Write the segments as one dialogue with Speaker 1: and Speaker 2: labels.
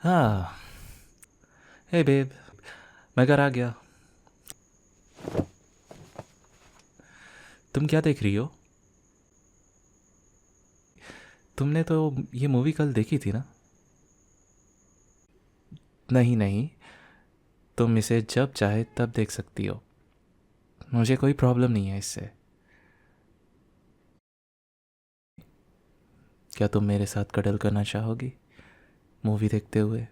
Speaker 1: हाँ। हे बेब, मैं घर आ गया। तुम क्या देख रही हो? तुमने तो ये मूवी कल देखी थी ना? नहीं नहीं, तुम इसे जब चाहे तब देख सकती हो। मुझे कोई प्रॉब्लम नहीं है इससे। क्या तुम मेरे साथ कडल करना चाहोगी मूवी देखते हुए?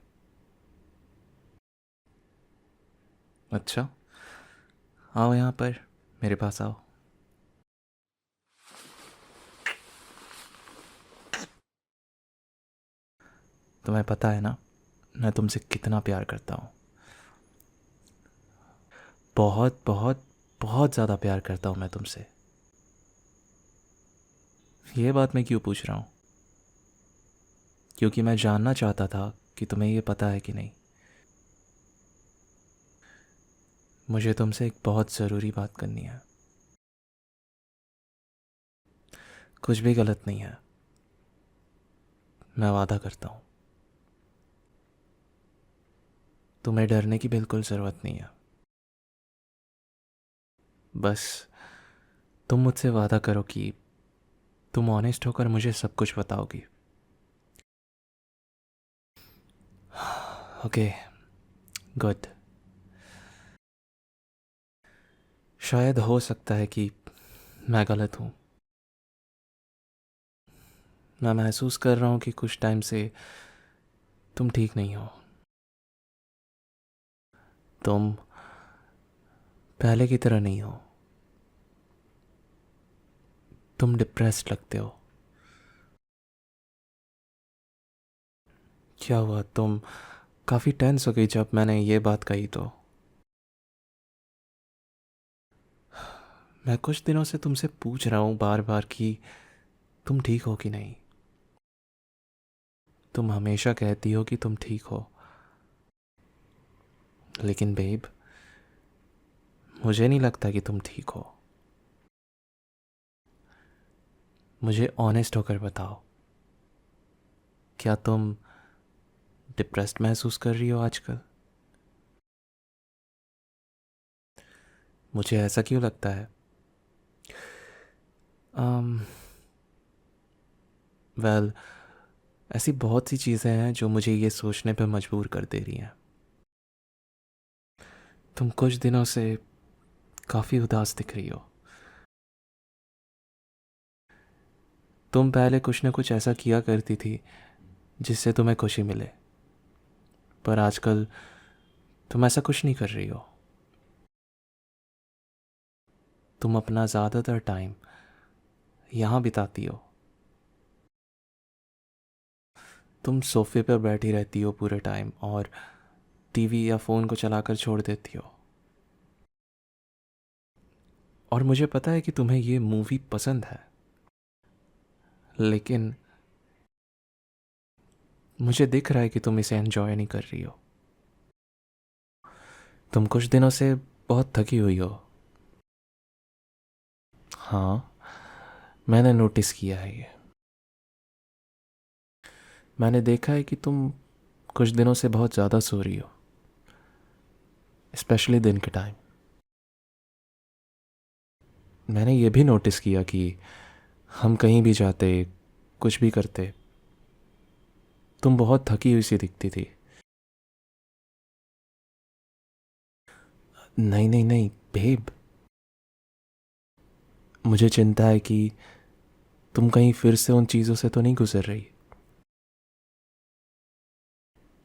Speaker 1: अच्छा, आओ यहाँ पर, मेरे पास आओ। तुम्हें पता है ना, मैं तुमसे कितना प्यार करता हूँ। बहुत बहुत बहुत ज़्यादा प्यार करता हूँ मैं तुमसे। ये बात मैं क्यों पूछ रहा हूँ? क्योंकि मैं जानना चाहता था कि तुम्हें ये पता है कि नहीं। मुझे तुमसे एक बहुत ज़रूरी बात करनी है। कुछ भी गलत नहीं है, मैं वादा करता हूँ। तुम्हें डरने की बिल्कुल ज़रूरत नहीं है। बस तुम मुझसे वादा करो कि तुम ऑनेस्ट होकर मुझे सब कुछ बताओगी। Okay, good. शायद हो सकता है कि मैं गलत हूँ। मैं महसूस कर रहा हूँ कि कुछ टाइम से तुम ठीक नहीं हो। तुम पहले की तरह नहीं हो। तुम डिप्रेस्ड लगते हो। क्या हुआ? तुम काफ़ी टेंस हो गई जब मैंने ये बात कही तो। मैं कुछ दिनों से तुमसे पूछ रहा हूँ बार बार कि तुम ठीक हो कि नहीं। तुम हमेशा कहती हो कि तुम ठीक हो, लेकिन बेब, मुझे नहीं लगता कि तुम ठीक हो। मुझे ऑनेस्ट होकर बताओ, क्या तुम डिप्रेस्ड महसूस कर रही हो आजकल? मुझे ऐसा क्यों लगता है? um, वेल, ऐसी बहुत सी चीज़ें हैं जो मुझे ये सोचने पर मजबूर कर दे रही हैं। तुम कुछ दिनों से काफ़ी उदास दिख रही हो। तुम पहले कुछ ना कुछ ऐसा किया करती थी जिससे तुम्हें खुशी मिले, पर आजकल तुम ऐसा कुछ नहीं कर रही हो। तुम अपना ज़्यादातर टाइम यहाँ बिताती हो। तुम सोफे पर बैठी रहती हो पूरे टाइम और टीवी या फ़ोन को चलाकर छोड़ देती हो। और मुझे पता है कि तुम्हें ये मूवी पसंद है, लेकिन मुझे दिख रहा है कि तुम इसे एंजॉय नहीं कर रही हो। तुम कुछ दिनों से बहुत थकी हुई हो। हाँ, मैंने नोटिस किया है ये। मैंने देखा है कि तुम कुछ दिनों से बहुत ज़्यादा सो रही हो, स्पेशली दिन के टाइम। मैंने ये भी नोटिस किया कि हम कहीं भी जाते, कुछ भी करते, तुम बहुत थकी हुई सी दिखती थी। नहीं नहीं नहीं बेब, मुझे चिंता है कि तुम कहीं फिर से उन चीज़ों से तो नहीं गुजर रही।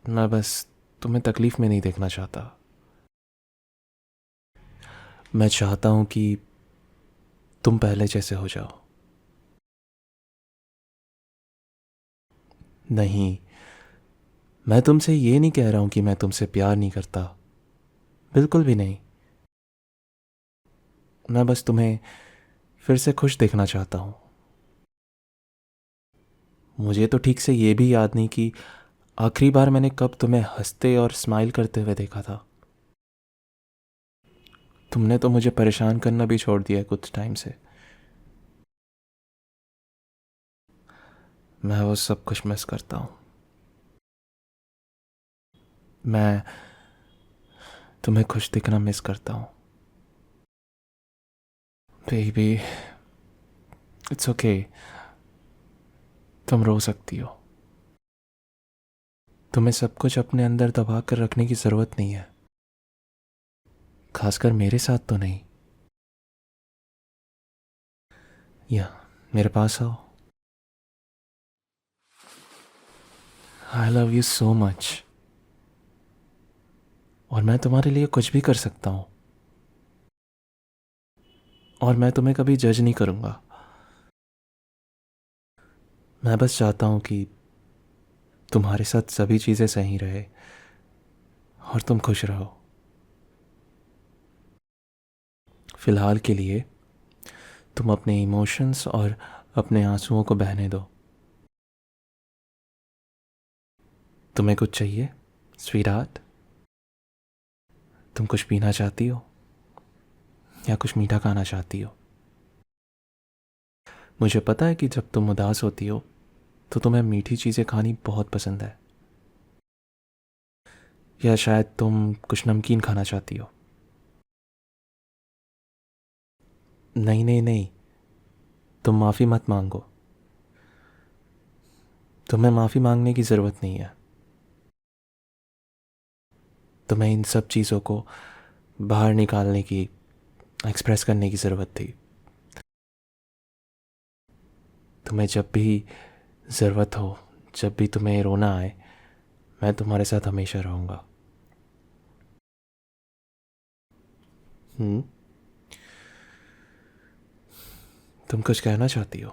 Speaker 1: मैं बस तुम्हें तकलीफ़ में नहीं देखना चाहता। मैं चाहता हूँ कि तुम पहले जैसे हो जाओ। नहीं, मैं तुमसे ये नहीं कह रहा हूँ कि मैं तुमसे प्यार नहीं करता, बिल्कुल भी नहीं। मैं बस तुम्हें फिर से खुश देखना चाहता हूँ। मुझे तो ठीक से ये भी याद नहीं कि आखिरी बार मैंने कब तुम्हें हंसते और स्माइल करते हुए देखा था। तुमने तो मुझे परेशान करना भी छोड़ दिया है कुछ टाइम से। मैं वो सब कुछ मिस करता हूँ। मैं तुम्हें खुश दिखना मिस करता हूँ। बेबी, इट्स ओके, तुम रो सकती हो। तुम्हें सब कुछ अपने अंदर दबा कर रखने की ज़रूरत नहीं है, खासकर मेरे साथ तो नहीं। या मेरे पास आओ। I love you so much, और मैं तुम्हारे लिए कुछ भी कर सकता हूँ, और मैं तुम्हें कभी जज नहीं करूँगा। मैं बस चाहता हूँ कि तुम्हारे साथ सभी चीज़ें सही रहे और तुम खुश रहो। फ़िलहाल के लिए तुम अपने इमोशंस और अपने आंसुओं को बहने दो। तुम्हें कुछ चाहिए स्वीटहार्ट? तुम कुछ पीना चाहती हो या कुछ मीठा खाना चाहती हो? मुझे पता है कि जब तुम उदास होती हो तो तुम्हें मीठी चीज़ें खानी बहुत पसंद है, या शायद तुम कुछ नमकीन खाना चाहती हो। नहीं नहीं नहीं, तुम माफ़ी मत मांगो। तुम्हें माफ़ी मांगने की ज़रूरत नहीं है। तुम्हें इन सब चीज़ों को बाहर निकालने की, एक्सप्रेस करने की ज़रूरत थी। तुम्हें जब भी ज़रूरत हो, जब भी तुम्हें रोना आए, मैं तुम्हारे साथ हमेशा रहूँगा। तुम कुछ कहना चाहती हो?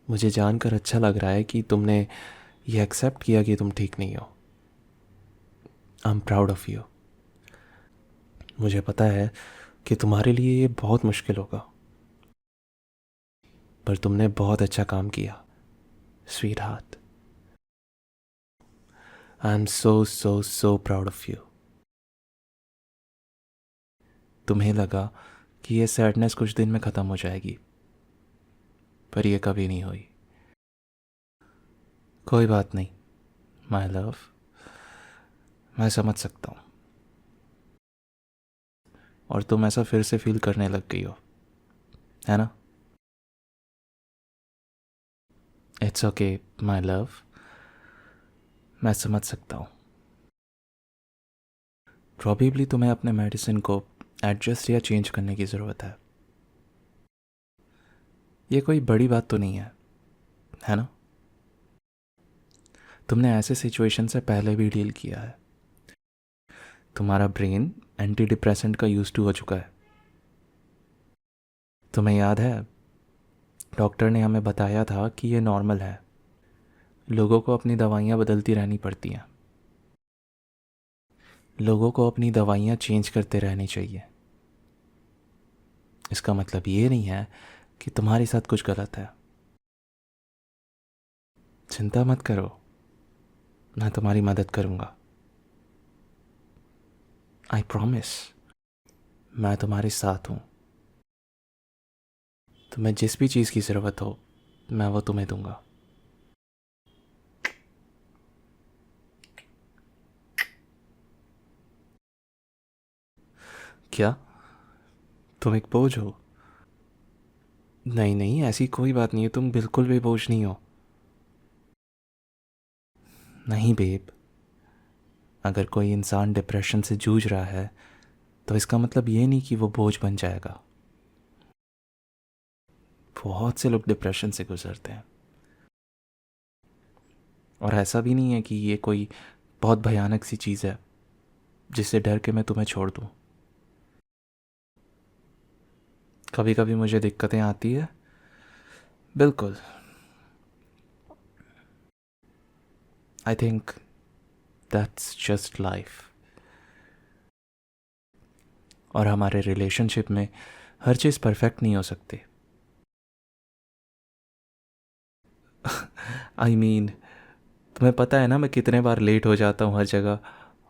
Speaker 1: मुझे जानकर अच्छा लग रहा है कि तुमने ये एक्सेप्ट किया कि तुम ठीक नहीं हो। I am proud of you. मुझे पता है कि तुम्हारे लिए ये बहुत मुश्किल होगा, पर तुमने बहुत अच्छा काम किया sweet heart. I am so so so proud of you. तुम्हें लगा कि ये सैडनेस कुछ दिन में ख़त्म हो जाएगी, पर ये कभी नहीं हुई। कोई बात नहीं माय लव, मैं समझ सकता हूँ, और तुम ऐसा फिर से फील करने लग गई हो, है ना? इट्स ओके माय लव, मैं समझ सकता हूँ। प्रॉबेबली तुम्हें अपने मेडिसिन को एडजस्ट या चेंज करने की ज़रूरत है। ये कोई बड़ी बात तो नहीं है ना? तुमने ऐसे सिचुएशन से पहले भी डील किया है। तुम्हारा ब्रेन एंटी डिप्रेसेंट का यूज टू हो चुका है। तुम्हें याद है, डॉक्टर ने हमें बताया था कि ये नॉर्मल है, लोगों को अपनी दवाइयाँ बदलती रहनी पड़ती हैं, लोगों को अपनी दवाइयाँ चेंज करते रहनी चाहिए। इसका मतलब ये नहीं है कि तुम्हारे साथ कुछ गलत है। चिंता मत करो, मैं तुम्हारी मदद करूँगा। आई प्रॉमिस, मैं तुम्हारे साथ हूँ। तुम्हें जिस भी चीज़ की ज़रूरत हो, मैं वो तुम्हें दूंगा। क्या तुम एक बोझ हो? नहीं नहीं, ऐसी कोई बात नहीं है, तुम बिल्कुल भी बोझ नहीं हो। नहीं बेब, अगर कोई इंसान डिप्रेशन से जूझ रहा है तो इसका मतलब ये नहीं कि वो बोझ बन जाएगा। बहुत से लोग डिप्रेशन से गुजरते हैं, और ऐसा भी नहीं है कि ये कोई बहुत भयानक सी चीज़ है जिससे डर के मैं तुम्हें छोड़ दूँ। कभी कभी मुझे दिक्कतें आती है, बिल्कुल। I think that's just life. और हमारे रिलेशनशिप में हर चीज़ परफेक्ट नहीं हो सकती। आई मीन, तुम्हें पता है ना मैं कितने बार लेट हो जाता हूँ हर जगह,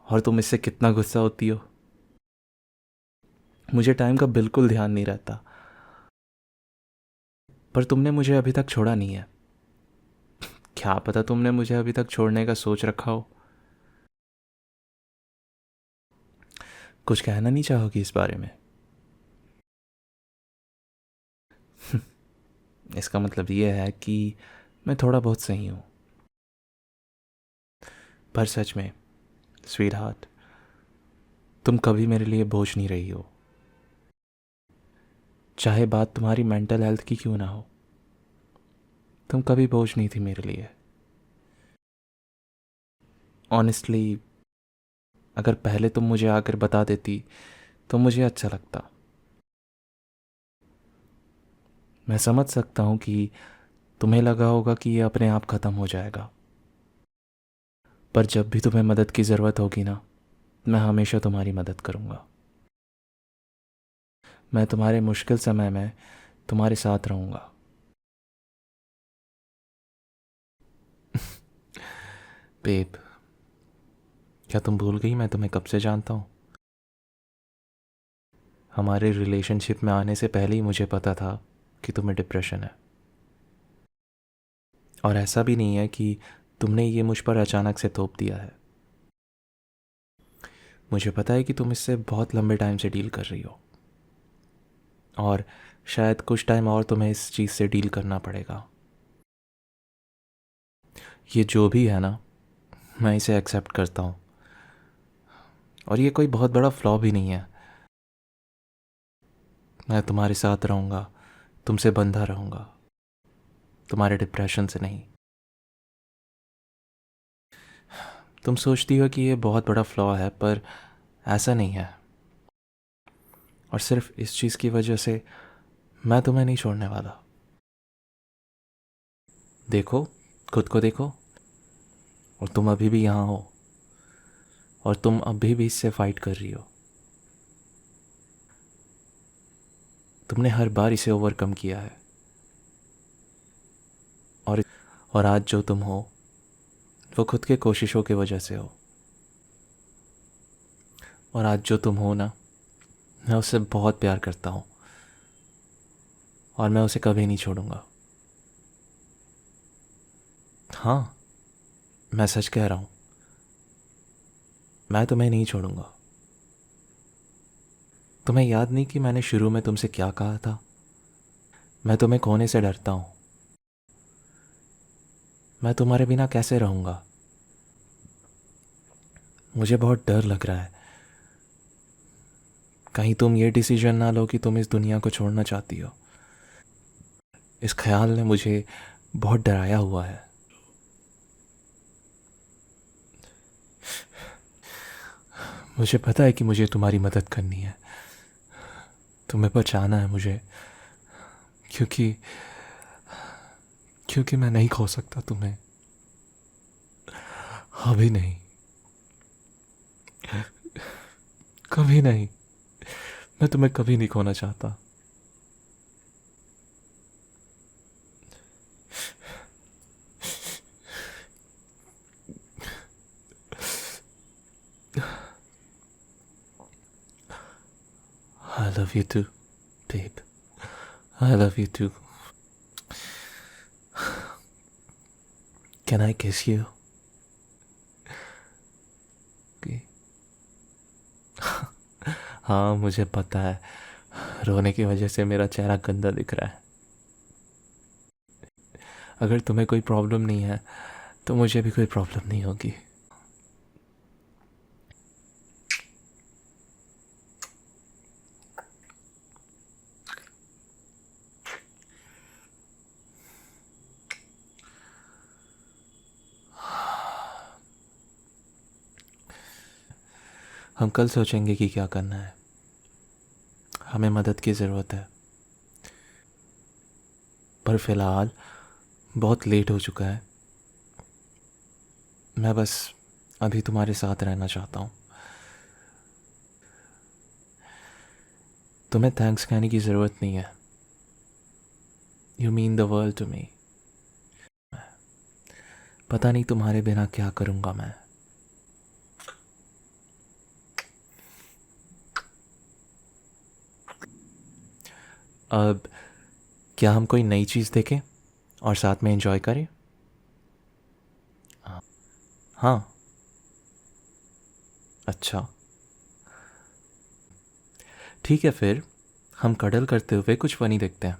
Speaker 1: और तुम इससे कितना गुस्सा होती हो। मुझे टाइम का बिल्कुल ध्यान नहीं रहता, पर तुमने मुझे अभी तक छोड़ा नहीं है। क्या पता तुमने मुझे अभी तक छोड़ने का सोच रखा हो। कुछ कहना नहीं चाहोगी इस बारे में? इसका मतलब ये है कि मैं थोड़ा बहुत सही हूँ। पर सच में स्वीट हार्ट, तुम कभी मेरे लिए बोझ नहीं रही हो। चाहे बात तुम्हारी मेंटल हेल्थ की क्यों ना हो, तुम कभी बोझ नहीं थी मेरे लिए। ऑनेस्टली, अगर पहले तुम मुझे आकर बता देती तो मुझे अच्छा लगता। मैं समझ सकता हूँ कि तुम्हें लगा होगा कि ये अपने आप ख़त्म हो जाएगा, पर जब भी तुम्हें मदद की ज़रूरत होगी ना, मैं हमेशा तुम्हारी मदद करूँगा। मैं तुम्हारे मुश्किल समय में तुम्हारे साथ रहूँगा। बेब, क्या तुम भूल गई मैं तुम्हें कब से जानता हूँ? हमारे रिलेशनशिप में आने से पहले ही मुझे पता था कि तुम्हें डिप्रेशन है। और ऐसा भी नहीं है कि तुमने ये मुझ पर अचानक से थोप दिया है। मुझे पता है कि तुम इससे बहुत लंबे टाइम से डील कर रही हो, और शायद कुछ टाइम और तुम्हें इस चीज़ से डील करना पड़ेगा। ये जो भी है ना, मैं इसे एक्सेप्ट करता हूँ, और ये कोई बहुत बड़ा फ्लॉ भी नहीं है। मैं तुम्हारे साथ रहूँगा, तुमसे बंधा रहूँगा, तुम्हारे डिप्रेशन से नहीं। तुम सोचती हो कि ये बहुत बड़ा फ्लॉ है, पर ऐसा नहीं है। और सिर्फ इस चीज़ की वजह से मैं तुम्हें नहीं छोड़ने वाला। देखो, खुद को देखो, और तुम अभी भी यहाँ हो, और तुम अभी भी इससे फाइट कर रही हो। तुमने हर बार इसे ओवरकम किया है, और और आज जो तुम हो वो खुद के कोशिशों की वजह से हो। और आज जो तुम हो ना, मैं उससे बहुत प्यार करता हूँ, और मैं उसे कभी नहीं छोड़ूंगा। हाँ, मैं सच कह रहा हूँ, मैं तुम्हें नहीं छोड़ूंगा। तुम्हें याद नहीं कि मैंने शुरू में तुमसे क्या कहा था? मैं तुम्हें खोने से डरता हूँ। मैं तुम्हारे बिना कैसे रहूँगा? मुझे बहुत डर लग रहा है, कहीं तुम ये डिसीजन ना लो कि तुम इस दुनिया को छोड़ना चाहती हो। इस ख्याल ने मुझे बहुत डराया हुआ है। मुझे पता है कि मुझे तुम्हारी मदद करनी है, तुम्हें बचाना है मुझे, क्योंकि क्योंकि मैं नहीं खो सकता तुम्हें। अभी नहीं, कभी नहीं। मैं तुम्हें कभी नहीं खोना चाहता। I love you too, babe. I love you too. Can I kiss you? Okay. हाँ, मुझे पता है, रोने की वजह से मेरा चेहरा गंदा दिख रहा है। अगर तुम्हें कोई प्रॉब्लम नहीं है तो मुझे भी कोई प्रॉब्लम नहीं होगी। हम कल सोचेंगे कि क्या करना है। हमें मदद की ज़रूरत है, पर फ़िलहाल बहुत लेट हो चुका है। मैं बस अभी तुम्हारे साथ रहना चाहता हूँ। तुम्हें थैंक्स कहने की ज़रूरत नहीं है। You mean the world to me. पता नहीं तुम्हारे बिना क्या करूँगा मैं। अब क्या हम कोई नई चीज़ देखें और साथ में एंजॉय करें? हाँ। अच्छा, ठीक है, फिर हम कडल करते हुए कुछ फनी देखते हैं।